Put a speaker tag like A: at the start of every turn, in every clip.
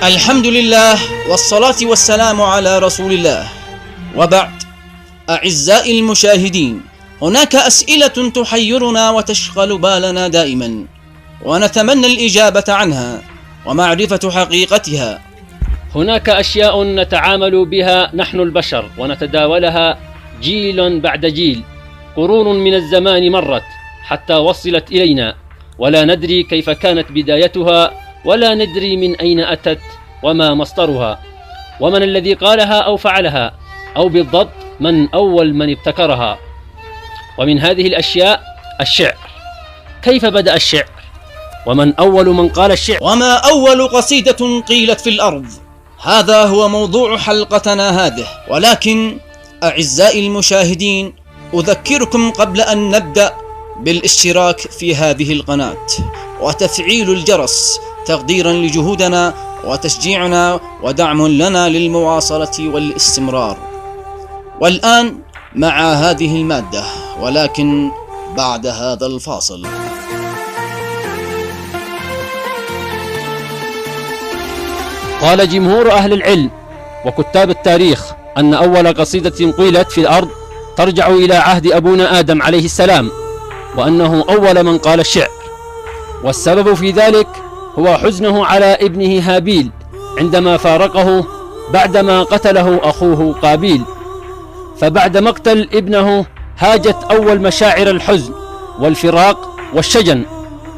A: الحمد لله والصلاة والسلام على رسول الله، وبعد. أعزائي المشاهدين، هناك أسئلة تحيرنا وتشغل بالنا دائما، ونتمنى الإجابة عنها ومعرفة حقيقتها.
B: هناك أشياء نتعامل بها نحن البشر ونتداولها جيل بعد جيل، قرون من الزمان مرت حتى وصلت إلينا، ولا ندري كيف كانت بدايتها، ولا ندري من أين أتت وما مصدرها، ومن الذي قالها أو فعلها، أو بالضبط من أول من ابتكرها. ومن هذه الأشياء الشعر. كيف بدأ الشعر؟ ومن أول من قال الشعر؟
A: وما أول قصيدة قيلت في الأرض؟ هذا هو موضوع حلقتنا هذه. ولكن أعزائي المشاهدين، أذكركم قبل أن نبدأ بالاشتراك في هذه القناة وتفعيل الجرس تقديرا لجهودنا وتشجيعنا ودعم لنا للمواصلة والاستمرار. والآن مع هذه المادة، ولكن بعد هذا الفاصل.
B: قال جمهور أهل العلم وكتاب التاريخ أن أول قصيدة قيلت في الأرض ترجع إلى عهد أبونا آدم عليه السلام، وأنه أول من قال الشعر. والسبب في ذلك هو حزنه على ابنه هابيل عندما فارقه بعدما قتله أخوه قابيل. فبعد مقتل ابنه هاجت أول مشاعر الحزن والفراق والشجن،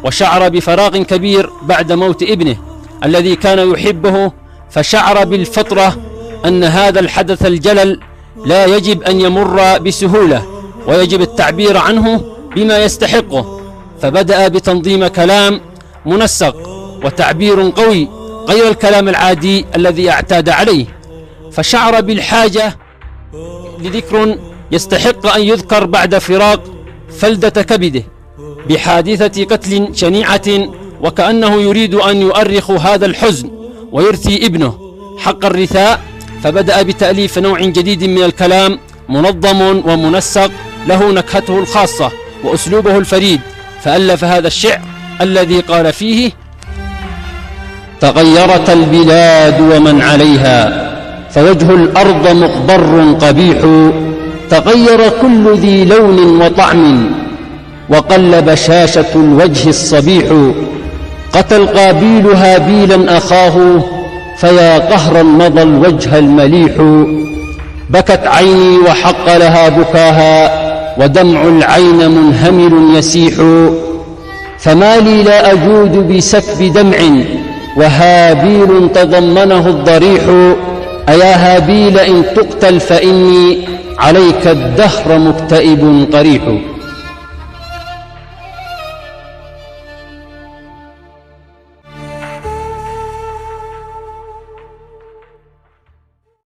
B: وشعر بفراغ كبير بعد موت ابنه الذي كان يحبه، فشعر بالفترة أن هذا الحدث الجلل لا يجب أن يمر بسهولة، ويجب التعبير عنه بما يستحقه. فبدأ بتنظيم كلام منسق وتعبير قوي غير الكلام العادي الذي اعتاد عليه، فشعر بالحاجة لذكر يستحق أن يذكر بعد فراق فلدة كبده بحادثة قتل شنيعة، وكأنه يريد أن يؤرخ هذا الحزن ويرثي ابنه حق الرثاء. فبدأ بتأليف نوع جديد من الكلام منظم ومنسق له نكهته الخاصة وأسلوبه الفريد، فألف هذا الشعر الذي قال فيه: تغيرت البلاد ومن عليها، فوجه الأرض مقبر قبيح، تغير كل ذي لون وطعم، وقل بشاشة الوجه الصبيح. قتل قابيل هابيلا أخاه، فيا قهرا مضى الوجه المليح. بكت عيني وحق لها بكاها، ودمع العين منهمل يسيح. فما لي لا أجود بسكب دمع، وهابيل تضمنه الضريح. أيا هابيل إن تقتل فإني عليك الدهر مكتئب قريح.